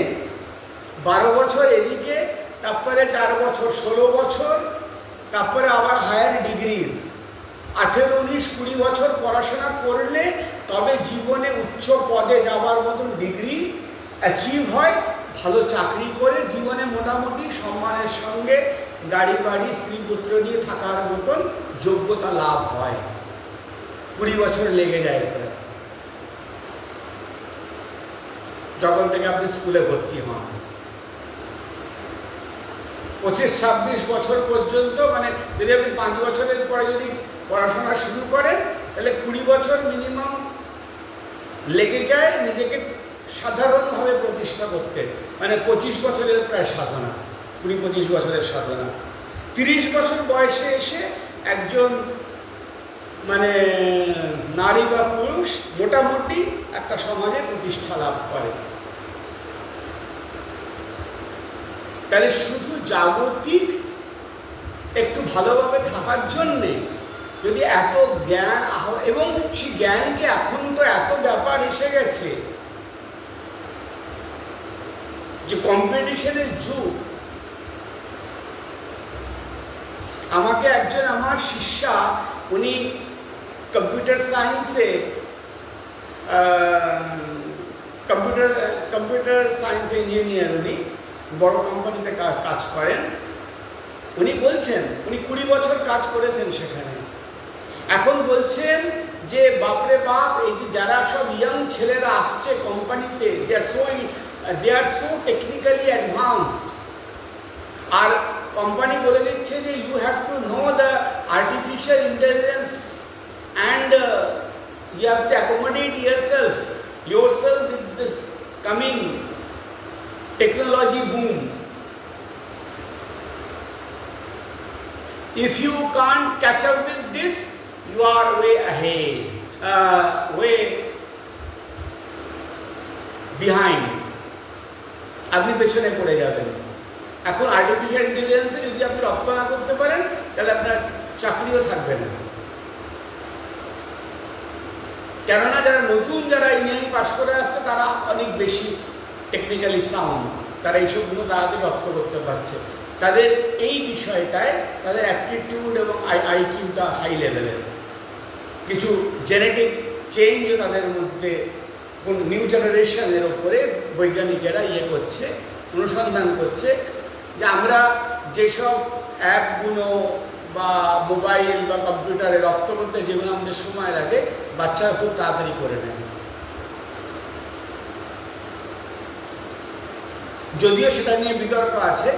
12 বছর এদিকে, তারপরে 4 বছর 16 বছর, তারপরে আবার হায়ার ডিগ্রিজ 18, 19, 20 বছর পড়াশোনা করলে তবে জীবনে উচ্চ পদে যাওয়ার মতন ডিগ্রি অ্যাচিভ হয়। ভালো চাকরি করে জীবনে মোটামুটি সম্মানের সঙ্গে গাড়ি বাড়ি স্ত্রী পুত্র নিয়ে থাকার মতন যোগ্যতা লাভ হয়। 20 বছর লেগে যায় প্রায়, যখন থেকে আপনি স্কুলে ভর্তি হন। 25-26 বছর পর্যন্ত, মানে যদি আপনি 5 বছরের পরে যদি পড়াশোনা শুরু করেন তাহলে 20 বছর মিনিমাম লেগে যায় নিজেকে সাধারণভাবে প্রতিষ্ঠা করতে, মানে 25 বছরের প্রায় সাধনা, 20-25 বছরের সাধনা। 30 বছর বয়সে এসে একজন মানে নারী বা পুরুষ মোটামুটি একটা সমাজে প্রতিষ্ঠা লাভ করে। তাহলে শুধু জাগতিক একটু ভালোভাবে থাকার জন্যে যদি এত জ্ঞান এবং সেই জ্ঞানকে এখন তো এত ব্যাপার এসে গেছে যে কম্পিটিশনের যুগ। আমাকে একজন আমার শিষ্যা, উনি কম্পিউটার সায়েন্সে কম্পিউটার সায়েন্স ইঞ্জিনিয়ার, উনি বড় কোম্পানিতে কাজ করেন। উনি বলছেন উনি 20 বছর কাজ করেছেন সেখানে। এখন বলছেন যে বাপরে বাপ, এই যে যারা সব ইয়াং ছেলেরা আসছে কোম্পানিতে, they are so technically advanced. আর কোম্পানি বলে দিচ্ছে যে you have to know the artificial intelligence and you have to accommodate yourself with this coming technology boom. If you can't catch up with this, you are way ahead, way behind. আপনি পেছনে পড়ে যাবেন। এখন artificial ইন্টেলিজেন্সে যদি আপনি রপ্ত না করতে পারেন তাহলে আপনার চাকরিও থাকবে না। কেননা যারা নতুন, যারা ইঞ্জিনিয়ারিং পাশ করে আসছে তারা অনেক বেশি টেকনিক্যালি সাউন্ড, তারা এইসবগুলো তাড়াতাড়ি রপ্ত করতে পারছে। তাদের এই বিষয়টায় তাদের অ্যাপটিটিউড এবং আইকিউটা হাই লেভেলের। কিছু জেনেটিক চেঞ্জও তাদের মধ্যে কোন নিউ জেনারেশনের ওপরে বৈজ্ঞানিকেরা করছে, অনুসন্ধান করছে যে আমরা যেসব অ্যাপগুলো বা মোবাইল বা কম্পিউটারে রপ্ত করতে যেগুলো আমাদের সময় লাগে, বাচ্চারা খুব তাড়াতাড়ি করে নেয়। যদিও সেটা নিয়ে বিতর্ক আছে।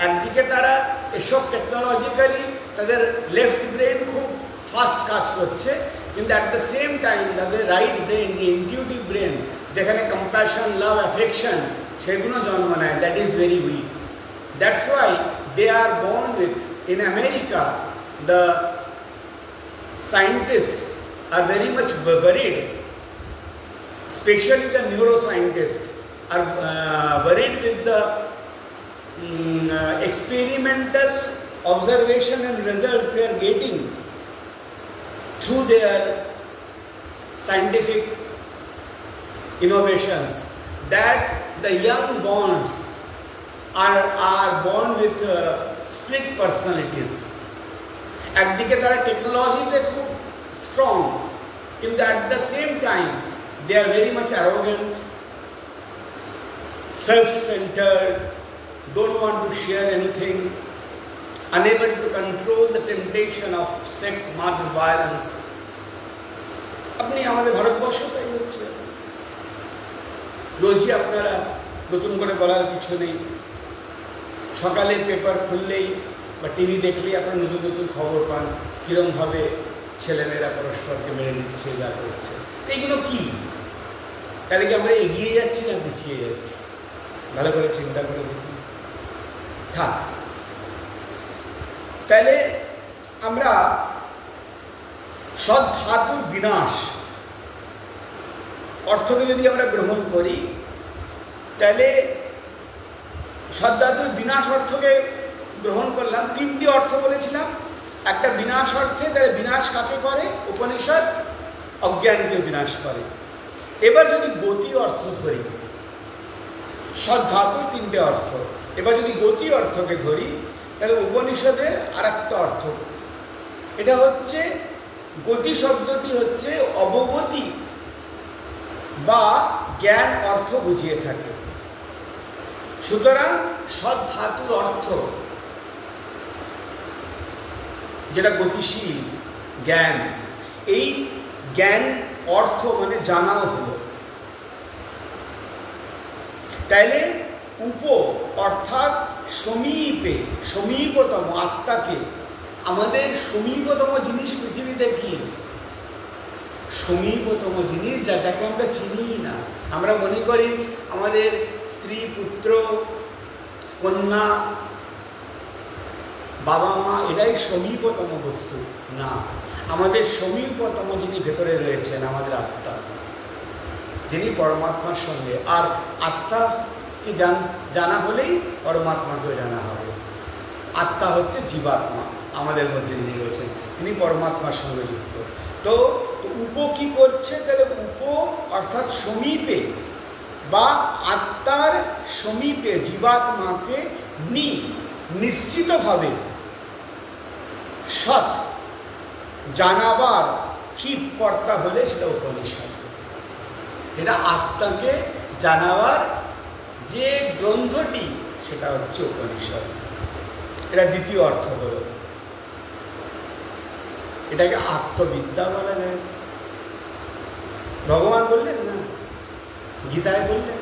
একদিকে তারা এসব টেকনোলজিক্যালি তাদের লেফট ব্রেন খুব ফাস্ট কাজ করছে, কিন্তু অ্যাট দ্য সেম টাইম তাদের রাইট ব্রেন, যে ইনটিউটিভ ব্রেন, যেখানে কম্প্যাশন, লাভ, অ্যাফেকশন সেগুলো জন্ম নেয়, that is very weak. That's why they are born with, in America, the scientists are very much worried, especially the neuroscientists are worried with the experimental observation and results they are getting through their scientific innovations, that the young bonds are born with split personalities. একদিকে তারা টেকনোলজিতে খুব strong, কিন্তু at the same time they are very much arrogant, self-centered, don't want to share anything, unable to control the temptation of sex, murder, violence. আপনি আমাদের ভারতবর্ষ তাই হচ্ছে। রোজই আপনারা নতুন করে বলার কিছু নেই, সকালে পেপার খুললেই বা টিভি দেখলেই আপনারা নতুন নতুন খবর পান, কীরকমভাবে ছেলেমেয়েরা পরস্পরকে মেরে নিচ্ছে, যা করছে। এইগুলো কি? তাহলে কি আমরা এগিয়ে যাচ্ছি না পিছিয়ে যাচ্ছি? ভালো করে চিন্তা করে দেখুন। থাক, তাহলে আমরা সৎ ধাতুর বিনাশ অর্থকে যদি আমরা গ্রহণ করি, তাহলে সৎ ধাতুর বিনাশ অর্থকে গ্রহণ করলাম। 3টি অর্থ বলেছিলাম। একটা বিনাশ অর্থে, তাহলে বিনাশ কাকে করে? উপনিষদ অজ্ঞানকে বিনাশ করে। এবার যদি গতি অর্থ ধরি, সৎ ধাতুর 3টে অর্থ, এবার যদি গতি অর্থকে ধরি, তাহলে উপনিষদের আর একটা অর্থ, এটা হচ্ছে গতি শব্দটি হচ্ছে অবগতি বা জ্ঞান অর্থ বুঝিয়ে থাকে। সুতরাং সৎ ধাতুর অর্থ যেটা গতিশীল জ্ঞান, এই জ্ঞান অর্থ মানে জানাও হলো। তাইলে উপ অর্থাৎ সমীপে, সমীপতম আত্মাকে। আমাদের সমীপতম জিনিস পৃথিবীতে কি? সমীপতম জিনিস যাকে আমরা চিনি না। আমরা মনে করি আমাদের স্ত্রী, পুত্র, কন্যা, বাবা মা এটাই সমীপতম বস্তু। না, আমাদের সমীপতম যিনি ভেতরে রয়েছেন আমাদের আত্মা, যিনি পরমাত্মার সঙ্গে। আর আত্মাকে জানা হলেই পরমাত্মাকেও জানা হবে। আত্মা হচ্ছে জীবাত্মা, আমাদের মধ্যে যিনি রয়েছেন তিনি পরমাত্মার সঙ্গে যুক্ত। তো উপ কি করছে? তাহলে উপ অর্থাৎ সমীপে বা আত্মার সমীপে জীবাত্মাকে নিশ্চিতভাবে সৎ জানাবার কি কর্তা হলে সেটা উপনিষদ। এটা আত্মাকে জানাবার যে গ্রন্থটি সেটা হচ্ছে উপনিষদ। এটা দ্বিতীয় অর্থ হল। এটাকে আত্মবিদ্যা বলা যায়। ভগবান বললেন না, গীতায় বললেন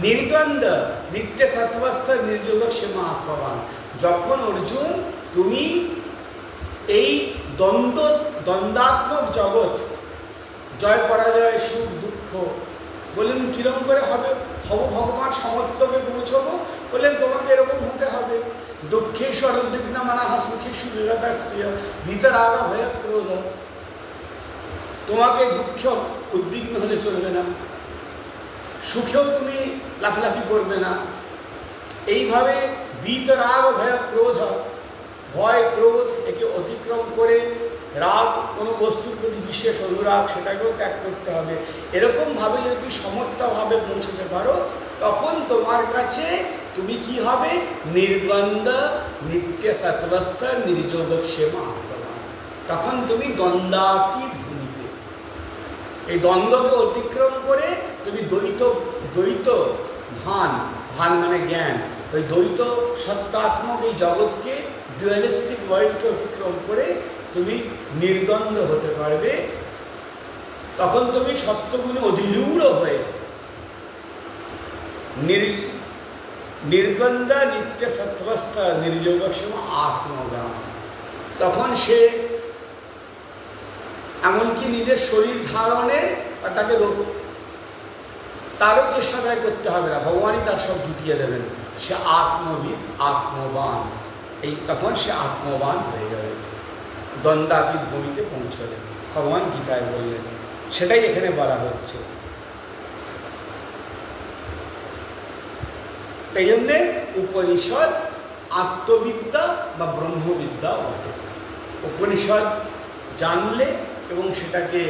নির্দ্বন্দ্ব নিত্য সত্ত্বস্থ নির্যোগ সীমা আত্মবান। যখন অর্জুন তুমি এই দ্বন্দ্বাত্মক জগৎ জয় পরাজয়, সুখ দুঃখ, বললেন কিরম করে হবে? হব ভগবান সমর্থকে পৌঁছবো। বললেন তোমাকে এরকম হতে হবে। দুঃখেশ্বর উদ্বিগ্ন মানা সুখেশ্বর বিগতা স্প্রিয় ভিতরাগ ভয় ক্রোধ। তোমাকে দুঃখ উদ্বিগ্ন হলে চলবে না, সুখেও তুমি লাফালাফি করবে না। এইভাবে ভিতরাগ ভয় ক্রোধ, ভয় ক্রোধ একে অতিক্রম করে রাগ, কোনো বস্তুর প্রতি বিশেষ অনুরাগ, সেটাকেও ত্যাগ করতে হবে। এরকমভাবে যদি সমর্থভাবে পৌঁছতে পারো, তখন তোমার কাছে তুমি কি হবে? নির্দ্বন্দ্ব নিত্য সত্ত্বস্থ নির্যোগ সেবা। তখন তুমি দ্বন্দ্বাতীত ভূমিতে, এই দ্বন্দ্বকে অতিক্রম করে তুমি দ্বৈত ভান মানে জ্ঞান, ওই দ্বৈত সত্তাত্মক এই জগৎকে, ডুয়ালিস্টিক ওয়ার্ল্ডকে অতিক্রম করে তুমি নির্দ্বন্দ্ব হতে পারবে। তখন তুমি সত্যগুণে অধিরূঢ় হয়ে নির্দ্বন্দ্ব নিত্য সত্ত্বস্থ নির্যোগ সীমা আত্মজ্ঞান। তখন সে এমনকি নিজের শরীর ধারণে বা তাকে তারও চেষ্টা করতে হবে না, ভগবানই তার সব জুটিয়ে দেবেন। সে আত্মবিদ, আত্মবান। তখন সে আত্মবান হয়ে যাবে, দ্বন্দ্বাতীত ভূমিতে পৌঁছবে। ভগবান গীতায় বললেন, সেটাই এখানে বলা হচ্ছে। তাই জন্যে উপনিষদ আত্মবিদ্যা বা ব্রহ্মবিদ্যা বটে। উপনিষদ জানলে এবং সেটাকে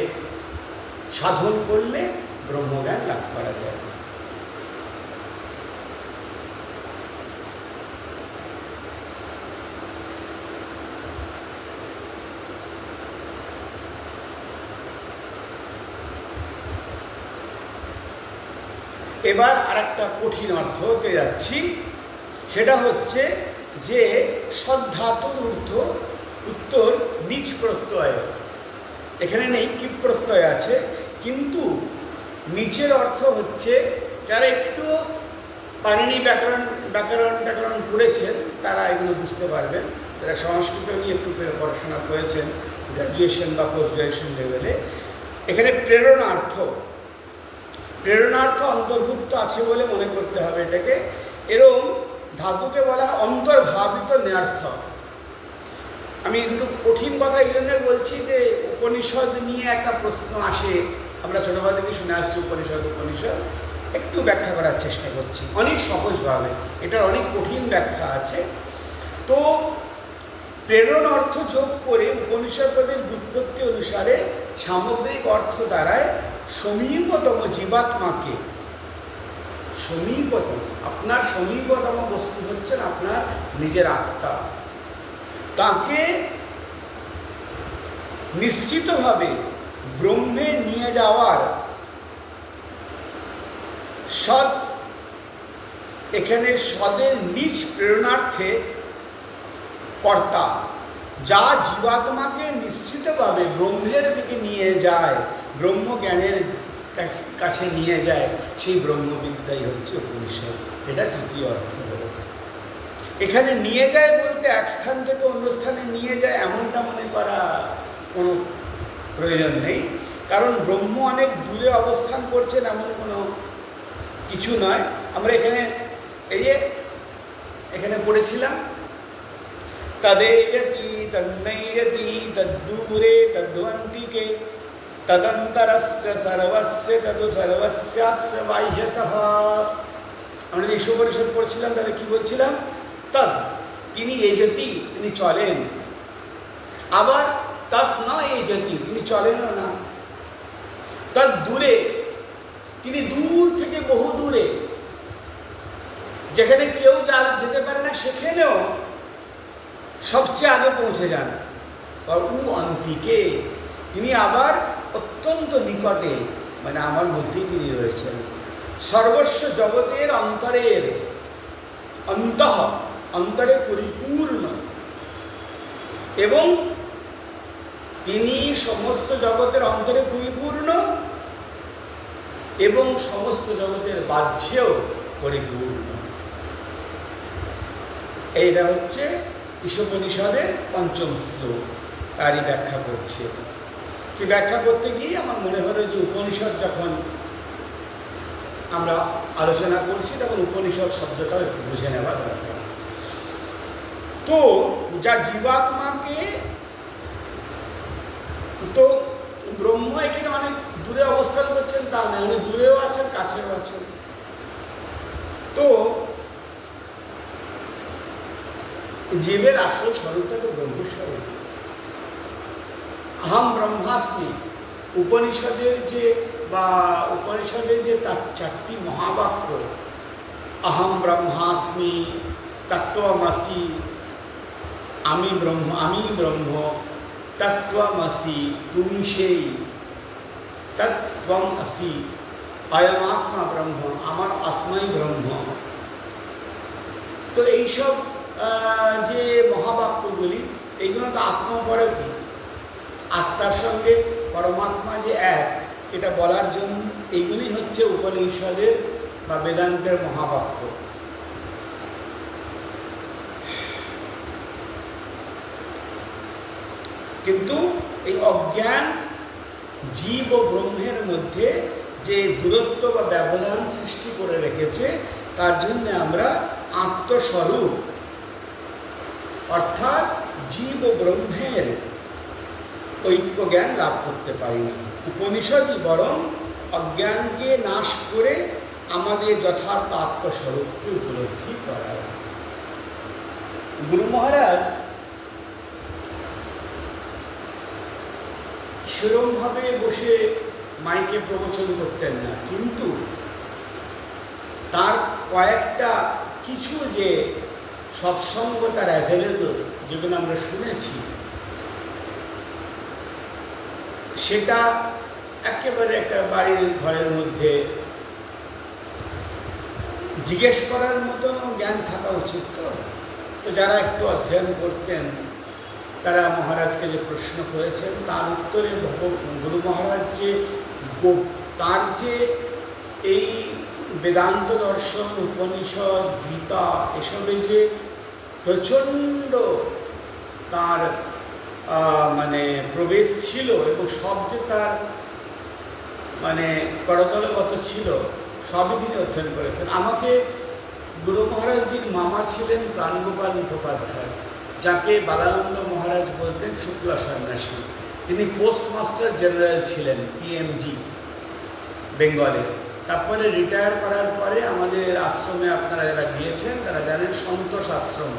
সাধন করলে ব্রহ্মজ্ঞান লাভ করা যায়। এবার আরেকটা কঠিন অর্থতে যাচ্ছি, সেটা হচ্ছে যে সদ্ধাতুর উত্তর নিচ প্রত্যয়। এখানে নেই, কি প্রত্যয় আছে, কিন্তু নিচের অর্থ হচ্ছে, যারা একটু পাণিনি ব্যাকরণ পড়েছেন তারা এগুলো বুঝতে পারবেন। যারা সংস্কৃত নিয়ে একটু পড়াশোনা করেছেন গ্র্যাজুয়েশন বা পোস্ট গ্র্যাজুয়েশন লেভেলে, এখানে প্রেরণার্থ অন্তর্ভুক্ত আছে বলে মনে করতে হবে এটাকে। এরকম ধাতুকে বলা হয় অন্তর্ভাবিত ন্যার্থ। আমি একটু কঠিন কথা এই জন্য বলছি যে উপনিষদ নিয়ে একটা প্রশ্ন আসে, আমরা ছোটবেলা থেকে শুনে আসছি উপনিষদ। একটু ব্যাখ্যা করার চেষ্টা করছি অনেক সহজভাবে, এটার অনেক কঠিন ব্যাখ্যা আছে। তো প্রেরণ অর্থ যোগ করে উপনিষদের ব্যুৎপত্তি অনুসারে সামগ্রিক অর্থ দ্বারায় সমীপতম জীবাত্মাকে, আপনার সমীপতম বস্তু হচ্ছেন আপনার নিজের আত্মা, তাকে নিশ্চিতভাবে ব্রহ্মে নিয়ে যাওয়ার সৎ, এখানে সদের নিজ প্রেরণার্থে কর্তা, যা জীবাত্মাকে নিশ্চিতভাবে ব্রহ্মের দিকে নিয়ে যায়, ব্রহ্মজ্ঞানের কাছে নিয়ে যায়, সেই ব্রহ্মবিদ্যাই হচ্ছে উপনিষদ। এটা তৃতীয় অর্থ হল। এখানে নিয়ে যায় বলতে এক স্থান থেকে অন্য স্থানে নিয়ে যায় এমনটা মনে করা কোনো প্রয়োজন নেই, কারণ ব্রহ্ম অনেক দূরে অবস্থান করছেন এমন কোনো কিছু নয়। আমরা এখানে পড়েছিলাম তদেয়তি তন্নৈয়তি তদ্দূরে তদ্ধ্বন্তিকে তদন্তরস্য সর্বস্য তদু সর্বস্যাস্য বাহ্যতঃ। আমরা যে ঈশোপনিষদ পড়ছিলাম তাহলে কি বলছিলাম? তদ তিনি এজতি, তিনি চলেন। আবার তদ ন এজতি, তিনি চলেনও না। তদ দূরে, তিনি দূর থেকে বহু দূরে, যেখানে কেউ যেতে পারে না সেখানেও সবচেয়ে আগে পৌঁছে যান। উ অন্তিকে, তিনি আবার অত্যন্ত নিকটে, মানে আমার মধ্যেই তিনি রয়েছেন। সর্বস্ব জগতের অন্তরের, অন্তঃ অন্তরে পরিপূর্ণ, এবং তিনি সমস্ত জগতের অন্তরে পরিপূর্ণ এবং সমস্ত জগতের বাহ্যেও পরিপূর্ণ। এইটা হচ্ছে ঈশোপনিষদের পঞ্চম শ্লোক, তারই ব্যাখ্যা করছে। কি ব্যাখ্যা করতে গিয়ে আমার মনে হলো যে উপনিষদ যখন আমরা আলোচনা করছি তখন উপনিষদ শব্দটাও একটু বুঝে নেওয়া দরকার। তো যা জীবাত্মাকে, তো ব্রহ্ম এখানে অনেক দূরে অবস্থান করছেন তা নয়, অনেক দূরেও আছেন কাছেও আছেন। তো জীবের আসল স্বরূপটা তো ব্রহ্মস্বরূপ। আহম ব্রহ্মাস্মি, উপনিষদের যে তার চারটি মহাবাক্য, আহম ব্রহ্মাস্মি, তত্ত্বমসি, আমি ব্রহ্ম, তত্ত্বমসি, তুমি সেই, তত্ত্বম আসি, অয়ম আত্মা ব্রহ্ম, আমার আত্মাই ব্রহ্ম। তো এইসব যে মহাবাক্যগুলি, এইগুলো তো আত্মপরে কি, আত্মার সঙ্গে পরমাত্মা যে এক, এটা বলার জন্য এইগুলি হচ্ছে উপনিষদের বা বেদান্তের মহাবাক্য। কিন্তু এই অজ্ঞান জীব ও ব্রহ্মের মধ্যে যে দূরত্ব বা ব্যবধান সৃষ্টি করে রেখেছে, তার জন্য আমরা আত্মস্বরূপ অর্থাৎ জীব ও ব্রহ্মের ঐক্য জ্ঞান লাভ করতে পারি না। উপনিষদই বরং অজ্ঞানকে নাশ করে আমাদের যথার্থ আত্মস্বরূপকে উপলব্ধি করায়। গুরু মহারাজ সেরমভাবে বসে মাইকে প্রবচন করতেন না, কিন্তু তার কয়েকটা কিছু যে সৎসঙ্গ তার অ্যাভেলেবল, যেগুলো আমরা শুনেছি, সেটা একেবারে একটা বাড়ির ঘরের মধ্যে জিজ্ঞেস করার মতন জ্ঞান থাকা উচিত। তো যারা একটু অধ্যয়ন করতেন তারা মহারাজকে যে প্রশ্ন করেছেন তার উত্তরে গুরু মহারাজ যে তার যে এই বেদান্ত দর্শন, উপনিষদ, গীতা, এসবে যে প্রচণ্ড তার মানে প্রবেশ ছিল এবং সব যে তার মানে করতলগত ছিল, সবই তিনি অধ্যয়ন করেছেন। আমাকে গুরু মহারাজজির মামা ছিলেন প্রাণগোপাল মুখোপাধ্যায়, যাকে বালানন্দ মহারাজ বলতেন শুক্লা সন্ন্যাসী। তিনি পোস্টমাস্টার জেনারেল ছিলেন পিএমজি বেঙ্গলে। তারপরে রিটায়ার করার পরে আমাদের আশ্রমে, আপনারা যারা গিয়েছেন তারা জানেন, সন্তোষ আশ্রম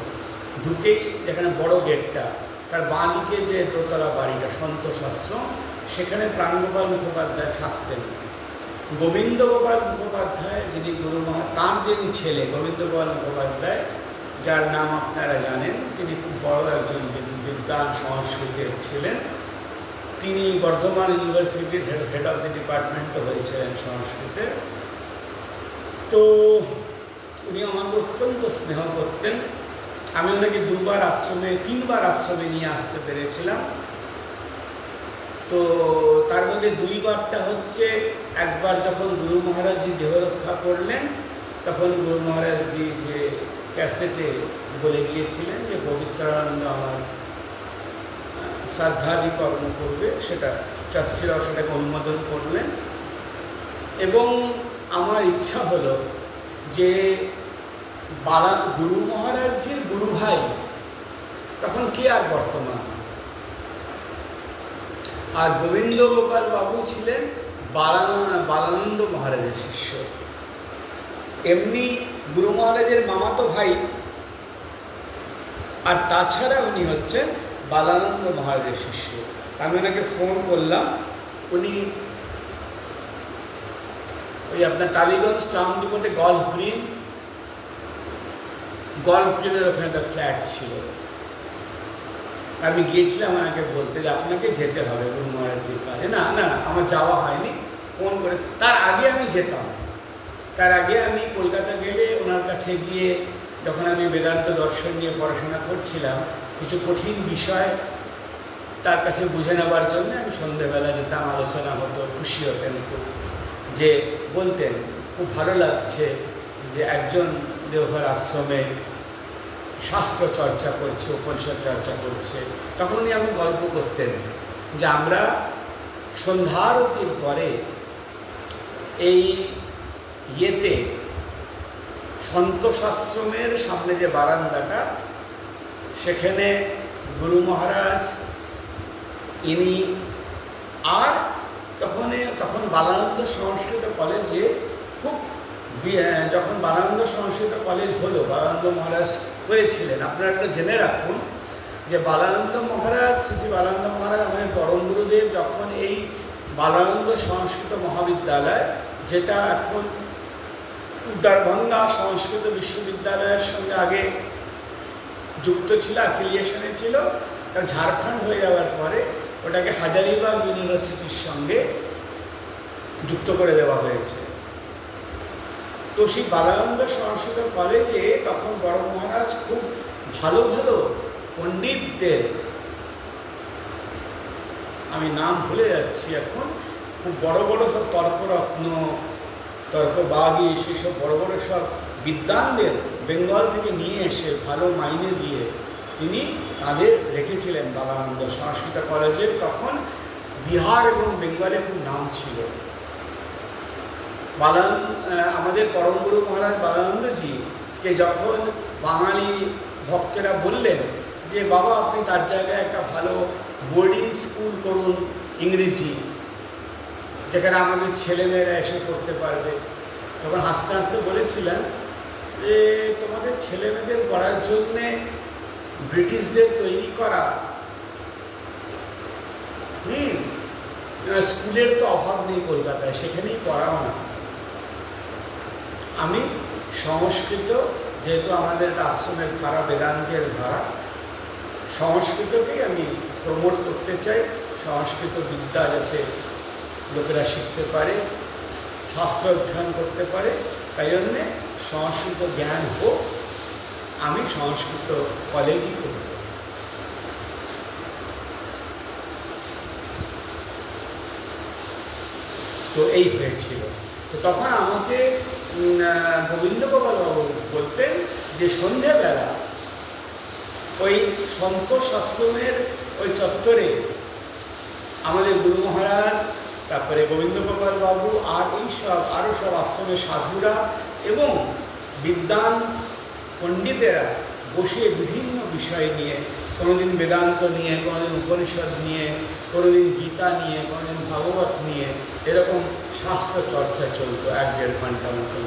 ঢুকেই যেখানে বড় গেটটা, তার বাঁ দিকে যে দোতলা বাড়িটা সন্তোষ আশ্রম, সেখানে প্রাণগোপাল মুখোপাধ্যায় থাকতেন। গোবিন্দ গোপাল মুখোপাধ্যায়, যিনি তাঁর যিনি ছেলে গোবিন্দ গোপাল মুখোপাধ্যায়, যার নাম আপনারা জানেন, তিনি খুব বড় একজন বিদ্বান সংস্কৃতের ছিলেন। তিনি বর্ধমান ইউনিভার্সিটির হেড অফ দ্য ডিপার্টমেন্টও হয়েছিলেন সংস্কৃতের। তো উনি আমাকে অত্যন্ত স্নেহ করতেন। আমি ওনাকে 3বার আশ্রমে নিয়ে আসতে পেরেছিলাম। তো তার মধ্যে দুইবারটা হচ্ছে, একবার যখন গুরু মহারাজজি দেহরক্ষা করলেন তখন গুরু মহারাজজি যে ক্যাসেটে বলে গিয়েছিলেন যে পবিত্রানন্দ আমার শ্রাদ্ধাদি কর্ম করবে, সেটা ট্রাস্টিরাও সেটাকে অনুমোদন করলেন। এবং আমার ইচ্ছা হলো যে গুরু মহারাজজির গুরু ভাই তখন কে আর বর্তমান, আর গোবিন্দ গোপাল বাবু ছিলেন বালানন্দ মহারাজের শিষ্য। এমনি গুরু মহারাজের মামাতো ভাই, আর তাছাড়া উনি হচ্ছেন বালানন্দ মহারাজের শিষ্য। আমি ওনাকে ফোন করলাম, উনি ওই আপনার টালিগঞ্জ টাউন ডিপোতে গল্ফ গ্রিনের ওখানে তার ফ্ল্যাট ছিল। আমি গিয়েছিলাম আমাকে বলতে যে আপনাকে যেতে হবে গুরু মহারাজজির কাছে। না না না, আমার যাওয়া হয়নি, ফোন করে। তার আগে আমি যেতাম, তার আগে আমি কলকাতা গেলে ওনার কাছে গিয়ে যখন আমি বেদান্ত দর্শন নিয়ে পড়াশোনা করছিলাম, কিছু কঠিন বিষয় তার কাছে বুঝে নেবার জন্য আমি সন্ধ্যেবেলা যেতাম, আলোচনা হতো, খুশি হতেন খুব, যে বলতেন খুব ভালো লাগছে যে একজন দেওঘর আশ্রমে শাস্ত্র চর্চা করছে, উপনিষদ চর্চা করছে। তখন উনি আমি গল্প করতেন যে আমরা সন্ধ্যারতির পরে এই ইয়েতে সন্তোষ আশ্রমের সামনে যে বারান্দাটা, সেখানে গুরু মহারাজ ইনি আর তখন বালানন্দ সংস্কৃত কলেজে খুব, যখন বালানন্দ সংস্কৃত কলেজ হলো, বালানন্দ মহারাজ হয়েছিলেন। আপনারা একটা জেনে রাখুন যে বালানন্দ মহারাজ, শ্রী বালানন্দ মহারাজ আমাদের পরম গুরুদেব যখন এই বালানন্দ সংস্কৃত মহাবিদ্যালয়, যেটা এখন দরভঙ্গা সংস্কৃত বিশ্ববিদ্যালয়ের সঙ্গে আগে যুক্ত ছিল, অ্যাফিলিয়েশনে ছিল, তা ঝাড়খণ্ড হয়ে যাওয়ার পরে ওটাকে হাজারিবাগ ইউনিভার্সিটির সঙ্গে যুক্ত করে দেওয়া হয়েছে। তো সেই বালানন্দ সংস্কৃত কলেজে তখন বড় মহারাজ খুব ভালো ভালো পণ্ডিতদের, আমি নাম ভুলে যাচ্ছি এখন, খুব বড় বড় সব তর্করত্ন, তর্কবাগী, সেসব বড় বড় সব বিদ্বানদের বেঙ্গল থেকে নিয়ে এসে ভালো মাইনে দিয়ে তিনি তাদের রেখেছিলেন বালানন্দ সংস্কৃত কলেজের। তখন বিহার এবং বেঙ্গলে খুব নাম ছিল। আমাদের পরমগুরু মহারাজ বালানন্দজিকে যখন বাঙালি ভক্তেরা বললেন যে বাবা আপনি তার জায়গায় একটা ভালো বোর্ডিং স্কুল করুন ইংরেজি, যেখানে আমাদের ছেলেমেয়েরা এসে পড়তে পারবে, তখন হাসতে হাসতে বলেছিলেন যে তোমাদের ছেলেমেয়েদের পড়ার জন্যে ব্রিটিশদের তৈরি করা স্কুলের তো অভাব নেই কলকাতায়, সেখানেই পড়াও না। আমি সংস্কৃত, যেহেতু আমাদের আশ্রমের ধারা বেদান্তের ধারা, সংস্কৃতকেই আমি প্রমোট করতে চাই। সংস্কৃত বিদ্যা যাতে লোকেরা শিখতে পারে, শাস্ত্র অধ্যয়ন করতে পারে, তাই জন্যে সংস্কৃত জ্ঞান হোক, আমি সংস্কৃত কলেজই করব। তো এই হয়েছিল। তো তখন আমাকে গোবিন্দ গোপাল বাবু বলতেন যে সন্ধ্যেবেলা ওই সন্তোষ আশ্রমের ওই চত্বরে আমাদের গুরু মহারাজ, তারপরে গোবিন্দ গোপাল বাবু, আর এই সব আরও সব আশ্রমের সাধুরা এবং বিদ্বান পণ্ডিতেরা বসে বিভিন্ন বিষয় নিয়ে, কোনোদিন বেদান্ত নিয়ে, কোনোদিন উপনিষদ নিয়ে, কোনোদিন গীতা নিয়ে, কোনোদিন ভাগবত নিয়ে, এরকম শাস্ত্র চর্চা চলতো 1-1.5 ঘন্টা মতন।